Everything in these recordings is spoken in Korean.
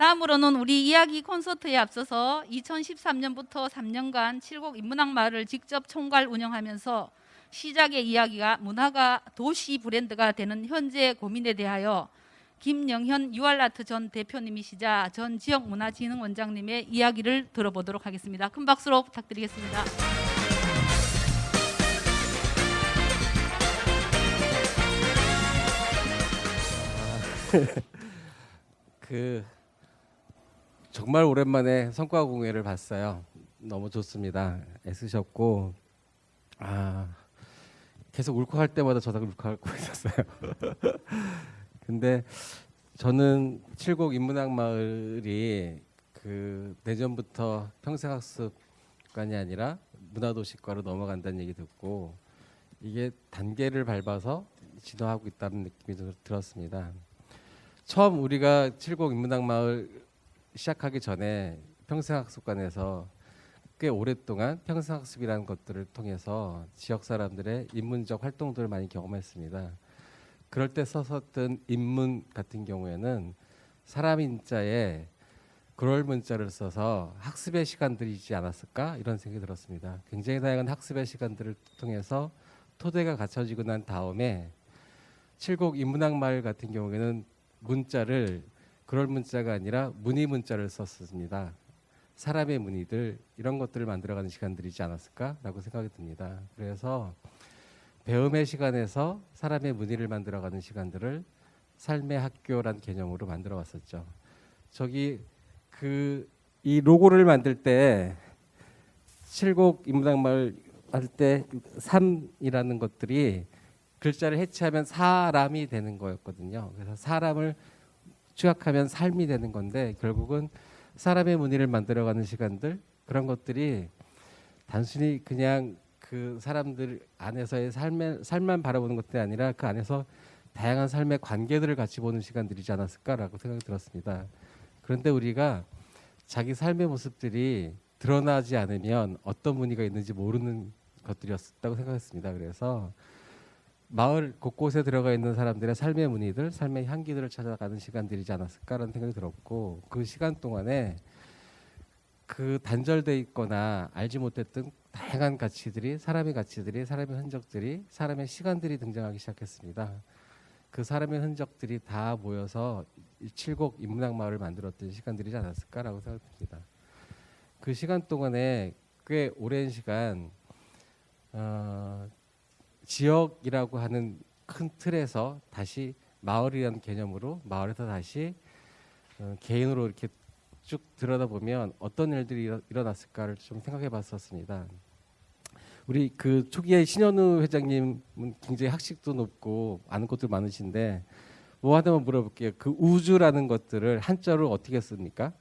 다음으로는 우리 이야기 콘서트에 앞서서 2013년부터 3년간 칠곡 인문학 마을을 직접 총괄 운영하면서 시작의 이야기가 문화가 도시 브랜드가 되는 현재 고민에 대하여 김영현 유알아트 전 대표님이시자 전 지역문화진흥원장님의 이야기를 들어보도록 하겠습니다. 큰 박수로 부탁드리겠습니다. 정말 오랜만에 성과 공예를 봤어요. 너무 좋습니다. 애쓰셨고 계속 울컥할 때마다 저도 울컥하고 있었어요. 근데 저는 칠곡 인문학 마을이 내년부터 평생학습관이 아니라 문화도시과로 넘어간다는 얘기 듣고 이게 단계를 밟아서 진화하고 있다는 느낌이 들었습니다. 처음 우리가 칠곡 인문학 마을 시작하기 전에 평생학습관에서 꽤 오랫동안 평생학습이라는 것들을 통해서 지역 사람들의 인문적 활동들을 많이 경험했습니다. 그럴 때 썼었던 인문 같은 경우에는 사람 인자에 그럴 문자를 써서 학습의 시간들이지 않았을까 이런 생각이 들었습니다. 굉장히 다양한 학습의 시간들을 통해서 토대가 갖춰지고 난 다음에 칠곡 인문학 마을 같은 경우에는 문자를 그럴 문자가 아니라 문의 문자를 썼습니다. 사람의 문의들 이런 것들을 만들어가는 시간들이지 않았을까라고 생각이 듭니다. 그래서 배움의 시간에서 사람의 문의를 만들어가는 시간들을 삶의 학교란 개념으로 만들어 왔었죠. 이 로고를 만들 때 칠곡 인문학마을 할 때 3이라는 것들이 글자를 해체하면 사람이 되는 거였거든요. 그래서 사람을 추약하면 삶이 되는 건데 결국은 사람의 문의를 만들어가는 시간들 그런 것들이 단순히 그냥 그 사람들 안에서의 삶만 바라보는 것들이 아니라 그 안에서 다양한 삶의 관계들을 같이 보는 시간들이지 않았을까라고 생각이 들었습니다. 그런데 우리가 자기 삶의 모습들이 드러나지 않으면 어떤 문의가 있는지 모르는 것들이었다고 생각했습니다. 그래서 마을 곳곳에 들어가 있는 사람들의 삶의 문의들, 삶의 향기들을 찾아가는 시간들이지 않았을까라는 생각이 들었고 그 시간 동안에 그 단절돼 있거나 알지 못했던 다양한 가치들이 사람의 흔적들이 사람의 시간들이 등장하기 시작했습니다. 그 사람의 흔적들이 다 모여서 칠곡 인문학 마을을 만들었던 시간들이지 않았을까라고 생각합니다. 그 시간 동안에 꽤 오랜 시간 지역이라고 하는 큰 틀에서 다시 마을이라는 개념으로 마을에서 다시 개인으로 이렇게 쭉 들여다보면 어떤 일들이 일어났을까를 좀 생각해 봤었습니다. 우리 그 초기에 신현우 회장님은 굉장히 학식도 높고 아는 것도 많으신데 뭐 하나만 물어볼게요. 그 우주라는 것들을 한자로 어떻게 씁니까?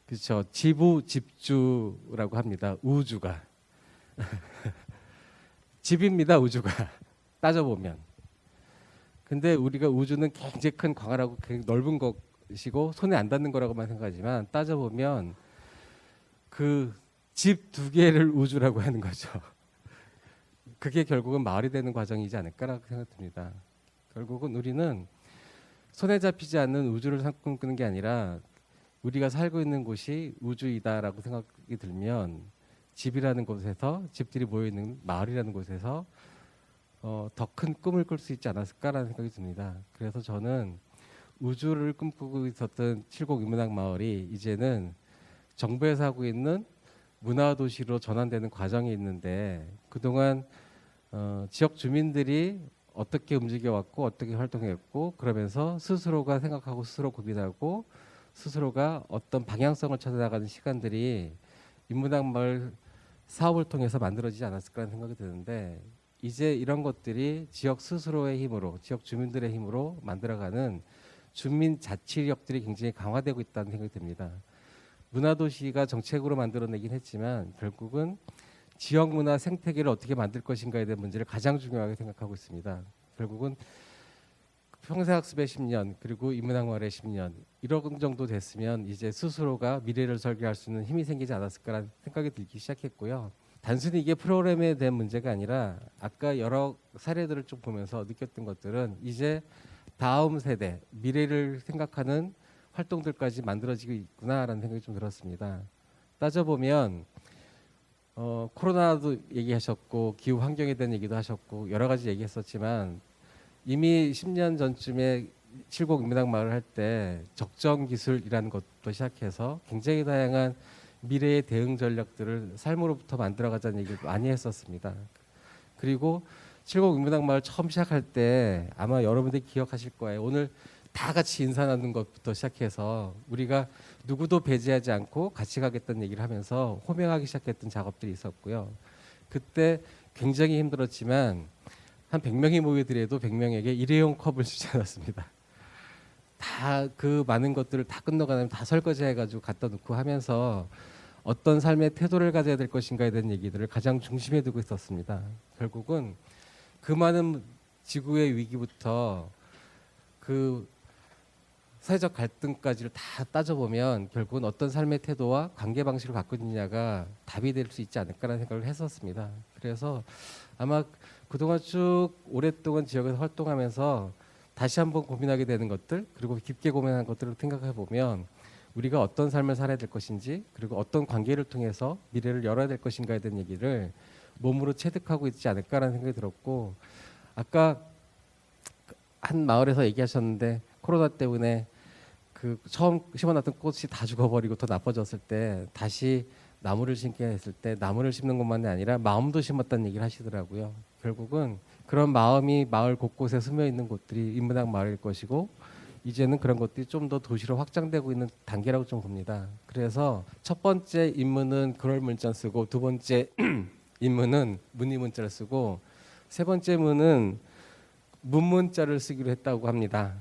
그렇죠. 지부 집주라고 합니다. 우주가 집입니다. 우주가 따져보면. 근데 우리가 우주는 굉장히 큰 광활하고 굉장히 넓은 것이고 손에 안 닿는 거라고만 생각하지만 따져보면 그 집 두 개를 우주라고 하는 거죠. 그게 결국은 마을이 되는 과정이지 않을까라고 생각됩니다. 결국은 우리는 손에 잡히지 않는 우주를 꿈꾸는 게 아니라 우리가 살고 있는 곳이 우주이다라고 생각이 들면 집이라는 곳에서 집들이 모여있는 마을이라는 곳에서 더 큰 꿈을 꿀 수 있지 않았을까라는 생각이 듭니다. 그래서 저는 우주를 꿈꾸고 있었던 칠곡 인문학 마을이 이제는 정부에서 하고 있는 문화도시로 전환되는 과정이 있는데 그동안 지역 주민들이 어떻게 움직여왔고 어떻게 활동했고 그러면서 스스로가 생각하고 스스로 고민하고 스스로가 어떤 방향성을 찾아나가는 시간들이 인문학 마을 사업을 통해서 만들어지지 않았을까라는 생각이 드는데 이제 이런 것들이 지역 스스로의 힘으로 지역 주민들의 힘으로 만들어가는 주민 자치력들이 굉장히 강화되고 있다는 생각이 듭니다. 문화도시가 정책으로 만들어내긴 했지만 결국은 지역 문화 생태계를 어떻게 만들 것인가에 대한 문제를 가장 중요하게 생각하고 있습니다. 결국은 평생학습의 10년 그리고 인문학마을의 10년 이런 정도 됐으면 이제 스스로가 미래를 설계할 수 있는 힘이 생기지 않았을까라는 생각이 들기 시작했고요. 단순히 이게 프로그램에 대한 문제가 아니라 아까 여러 사례들을 쭉 보면서 느꼈던 것들은 이제 다음 세대 미래를 생각하는 활동들까지 만들어지고 있구나라는 생각이 좀 들었습니다. 따져보면 코로나도 얘기하셨고 기후 환경에 대한 얘기도 하셨고 여러 가지 얘기했었지만 이미 10년 전쯤에 칠곡 인문학 마을을 할 때 적정 기술이라는 것부터 시작해서 굉장히 다양한 미래의 대응 전략들을 삶으로부터 만들어가자는 얘기를 많이 했었습니다. 그리고 칠곡 인문학 마을 처음 시작할 때 아마 여러분들이 기억하실 거예요. 오늘 다 같이 인사 나누는 것부터 시작해서 우리가 누구도 배제하지 않고 같이 가겠다는 얘기를 하면서 호명하기 시작했던 작업들이 있었고요. 그때 굉장히 힘들었지만 한 100명이 모이더라도 100명에게 일회용 컵을 주지 않았습니다. 다 그 많은 것들을 다 끝나가면 다 설거지해가지고 갖다 놓고 하면서 어떤 삶의 태도를 가져야 될 것인가에 대한 얘기들을 가장 중심에 두고 있었습니다. 결국은 그 많은 지구의 위기부터 그 사회적 갈등까지를 다 따져보면 결국은 어떤 삶의 태도와 관계 방식을 갖고 있느냐가 답이 될 수 있지 않을까라는 생각을 했었습니다. 그래서 아마 그동안 쭉 오랫동안 지역에서 활동하면서 다시 한번 고민하게 되는 것들 그리고 깊게 고민하는 것들을 생각해 보면 우리가 어떤 삶을 살아야 될 것인지 그리고 어떤 관계를 통해서 미래를 열어야 될 것인가에 대한 얘기를 몸으로 체득하고 있지 않을까라는 생각이 들었고 아까 한 마을에서 얘기하셨는데 코로나 때문에 그 처음 심어놨던 꽃이 다 죽어버리고 더 나빠졌을 때 다시 나무를 심게 했을 때 나무를 심는 것만이 아니라 마음도 심었다는 얘기를 하시더라고요. 결국은 그런 마음이 마을 곳곳에 스며 있는 곳들이 인문학 마을일 것이고 이제는 그런 것들이 좀 더 도시로 확장되고 있는 단계라고 좀 봅니다. 그래서 첫 번째 인문은 그럴 문자 쓰고 두 번째 인문은 문의 문자를 쓰고 세 번째 문은 문문자를 쓰기로 했다고 합니다.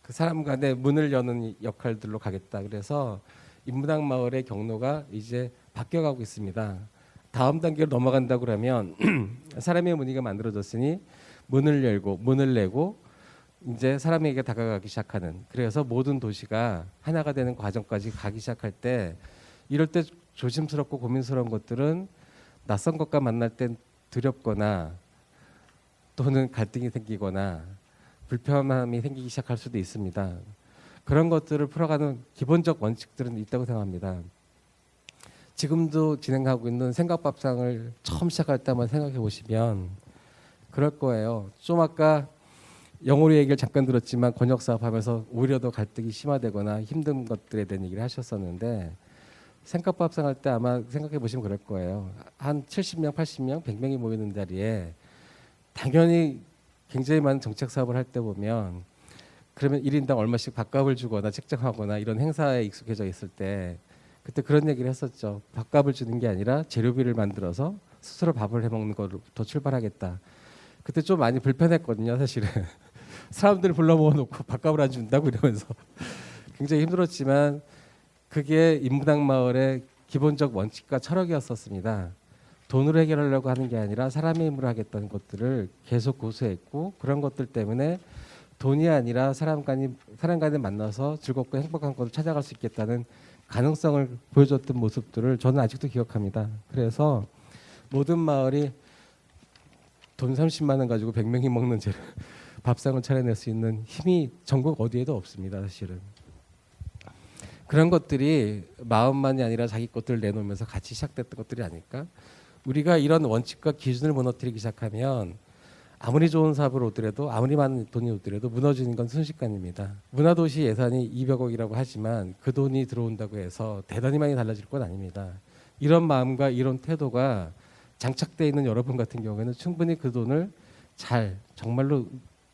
그 사람 간의 문을 여는 역할들로 가겠다. 그래서 인문학 마을의 경로가 이제 바뀌어가고 있습니다. 다음 단계로 넘어간다 그러면 사람의 문의가 만들어졌으니 문을 열고 문을 내고 이제 사람에게 다가가기 시작하는 그래서 모든 도시가 하나가 되는 과정까지 가기 시작할 때 이럴 때 조심스럽고 고민스러운 것들은 낯선 것과 만날 땐 두렵거나 또는 갈등이 생기거나 불편함이 생기기 시작할 수도 있습니다. 그런 것들을 풀어가는 기본적 원칙들은 있다고 생각합니다. 지금도 진행하고 있는 생각밥상을 처음 시작할 때 한번 생각해 보시면 그럴 거예요. 좀 아까 영어로 얘기를 잠깐 들었지만 권역 사업하면서 오히려 더 갈등이 심화되거나 힘든 것들에 대한 얘기를 하셨었는데 생각밥상 할 때 아마 생각해 보시면 그럴 거예요. 한 70명, 80명, 100명이 모이는 자리에 당연히 굉장히 많은 정책 사업을 할 때 보면 그러면 1인당 얼마씩 밥값을 주거나 책정하거나 이런 행사에 익숙해져 있을 때 그때 그런 얘기를 했었죠. 밥값을 주는 게 아니라 재료비를 만들어서 스스로 밥을 해먹는 것부터 출발하겠다. 그때 좀 많이 불편했거든요, 사실은. 사람들을 불러 모아놓고 밥값을 안 준다고 이러면서 굉장히 힘들었지만 그게 인문학 마을의 기본적 원칙과 철학이었었습니다. 돈으로 해결하려고 하는 게 아니라 사람의 힘으로 하겠다는 것들을 계속 고수했고 그런 것들 때문에 돈이 아니라 사람 간에 만나서 즐겁고 행복한 것을 찾아갈 수 있겠다는 가능성을 보여줬던 모습들을 저는 아직도 기억합니다. 그래서 모든 마을이 돈 30만 원 가지고 100명이 먹는 밥상을 차려낼 수 있는 힘이 전국 어디에도 없습니다. 사실은. 그런 것들이 마음만이 아니라 자기 것들을 내놓으면서 같이 시작됐던 것들이 아닐까? 우리가 이런 원칙과 기준을 무너뜨리기 시작하면 아무리 좋은 사업을 오더라도 아무리 많은 돈이 오더라도 무너지는 건 순식간입니다. 문화도시 예산이 200억이라고 하지만 그 돈이 들어온다고 해서 대단히 많이 달라질 건 아닙니다. 이런 마음과 이런 태도가 장착되어 있는 여러분 같은 경우에는 충분히 그 돈을 잘 정말로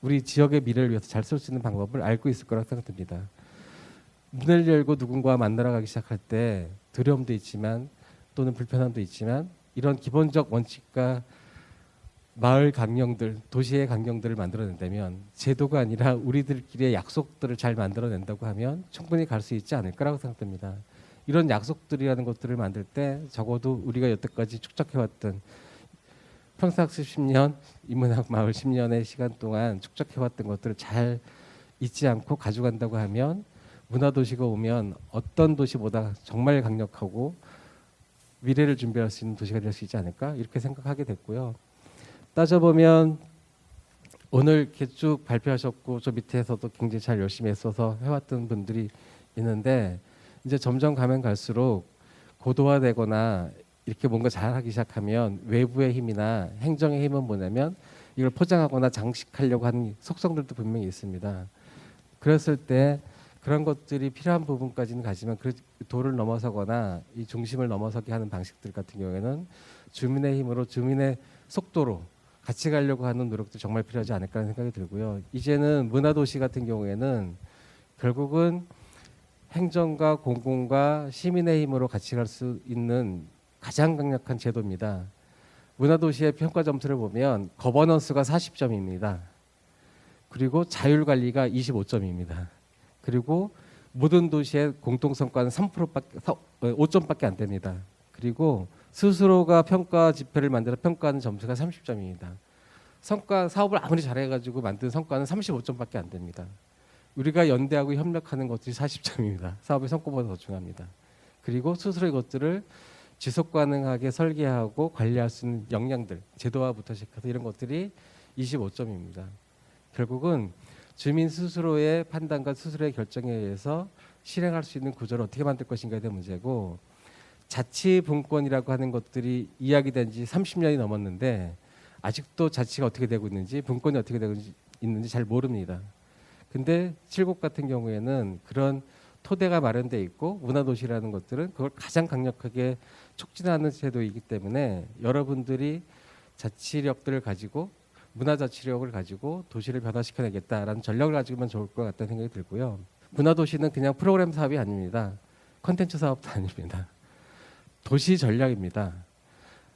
우리 지역의 미래를 위해서 잘 쓸 수 있는 방법을 알고 있을 거라고 생각됩니다. 문을 열고 누군가와 만나러 가기 시작할 때 두려움도 있지만 또는 불편함도 있지만 이런 기본적 원칙과 마을 강령들, 도시의 강령들을 만들어낸다면 제도가 아니라 우리들끼리의 약속들을 잘 만들어낸다고 하면 충분히 갈 수 있지 않을 거라고 생각됩니다. 이런 약속들이라는 것들을 만들 때 적어도 우리가 여태까지 축적해왔던 평상시 10년, 인문학 마을 10년의 시간 동안 축적해왔던 것들을 잘 잊지 않고 가져간다고 하면 문화도시가 오면 어떤 도시보다 정말 강력하고 미래를 준비할 수 있는 도시가 될 수 있지 않을까 이렇게 생각하게 됐고요. 따져보면 오늘 이렇게 쭉 발표하셨고 저 밑에서도 굉장히 잘 열심히 애써서 해왔던 분들이 있는데 이제 점점 가면 갈수록 고도화되거나 이렇게 뭔가 잘하기 시작하면 외부의 힘이나 행정의 힘은 뭐냐면 이걸 포장하거나 장식하려고 하는 속성들도 분명히 있습니다. 그랬을 때 그런 것들이 필요한 부분까지는 가지만 그 도를 넘어서거나 이 중심을 넘어서게 하는 방식들 같은 경우에는 주민의 힘으로 주민의 속도로 같이 가려고 하는 노력도 정말 필요하지 않을까 하는 생각이 들고요. 이제는 문화도시 같은 경우에는 결국은 행정과 공공과 시민의 힘으로 같이 갈 수 있는 가장 강력한 제도입니다. 문화도시의 평가 점수를 보면 거버넌스가 40점입니다. 그리고 자율관리가 25점입니다. 그리고 모든 도시의 공통성과는 3%밖에 5점밖에 안 됩니다. 그리고 스스로가 평가 지표를 만들어 평가하는 점수가 30점입니다. 성과 사업을 아무리 잘해가지고 만든 성과는 35점밖에 안 됩니다. 우리가 연대하고 협력하는 것들이 40점입니다. 사업의 성과보다 더 중요합니다. 그리고 스스로 이것들을 지속 가능하게 설계하고 관리할 수 있는 역량들, 제도화부터 시작해서 이런 것들이 25점입니다. 결국은 주민 스스로의 판단과 스스로의 결정에 의해서 실행할 수 있는 구조를 어떻게 만들 것인가에 대한 문제고 자치분권이라고 하는 것들이 이야기된 지 30년이 넘었는데 아직도 자치가 어떻게 되고 있는지 분권이 어떻게 되고 있는지 잘 모릅니다. 근데 칠곡 같은 경우에는 그런 토대가 마련돼 있고 문화도시라는 것들은 그걸 가장 강력하게 촉진하는 제도이기 때문에 여러분들이 자치력들을 가지고 문화자치력을 가지고 도시를 변화시켜내겠다라는 전략을 가지고만 좋을 것 같다는 생각이 들고요. 문화도시는 그냥 프로그램 사업이 아닙니다. 콘텐츠 사업도 아닙니다. 도시 전략입니다.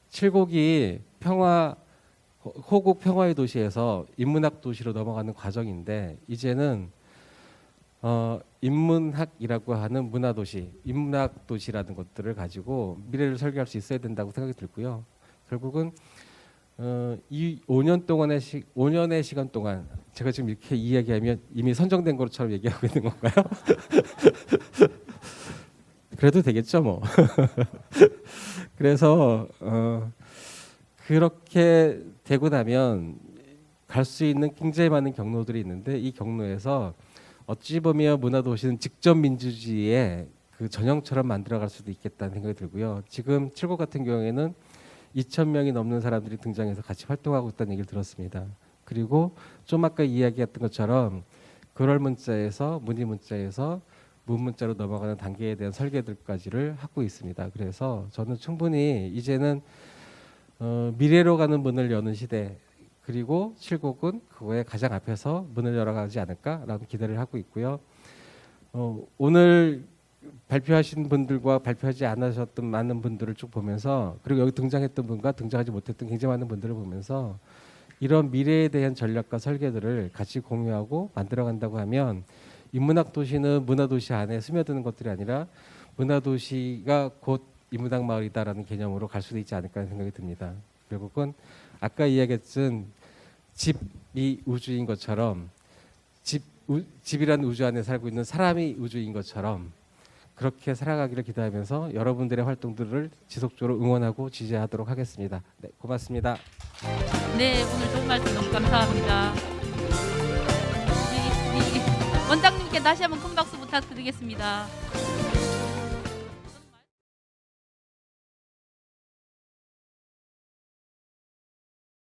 칠곡이 호국 평화의 도시에서 인문학 도시로 넘어가는 과정인데 이제는 인문학이라고 하는 문화도시, 인문학 도시라는 것들을 가지고 미래를 설계할 수 있어야 된다고 생각이 들고요. 결국은 이 5년의 시간 동안 제가 지금 이렇게 이야기하면 이미 선정된 것처럼 얘기하고 있는 건가요? 그래도 되겠죠, 뭐. 그래서 그렇게 되고 나면 갈 수 있는 굉장히 많은 경로들이 있는데 이 경로에서 어찌 보면 문화도시는 직접 민주주의의 그 전형처럼 만들어갈 수도 있겠다는 생각이 들고요. 지금 칠곡 같은 경우에는 2,000명이 넘는 사람들이 등장해서 같이 활동하고 있다는 얘기를 들었습니다. 그리고 좀 아까 이야기했던 것처럼 그럴 문자에서 문의 문자에서 문 문자로 넘어가는 단계에 대한 설계들까지를 하고 있습니다. 그래서 저는 충분히 이제는 미래로 가는 문을 여는 시대 그리고 칠곡은 그거에 가장 앞에서 문을 열어가지 않을까라는 기대를 하고 있고요. 오늘 발표하신 분들과 발표하지 않으셨던 많은 분들을 쭉 보면서 그리고 여기 등장했던 분과 등장하지 못했던 굉장히 많은 분들을 보면서 이런 미래에 대한 전략과 설계들을 같이 공유하고 만들어간다고 하면 인문학 도시는 문화도시 안에 스며드는 것들이 아니라 문화도시가 곧 인문학 마을이다라는 개념으로 갈 수도 있지 않을까 하는 생각이 듭니다. 결국은 아까 이야기했던 집이 우주인 것처럼 집이라는 우주 안에 살고 있는 사람이 우주인 것처럼 그렇게 살아가기를 기대하면서 여러분들의 활동들을 지속적으로 응원하고 지지하도록 하겠습니다. 네, 고맙습니다. 네, 오늘 좋은 말씀 너무 감사합니다. 우리 원장님께 다시 한번 큰 박수 부탁드리겠습니다.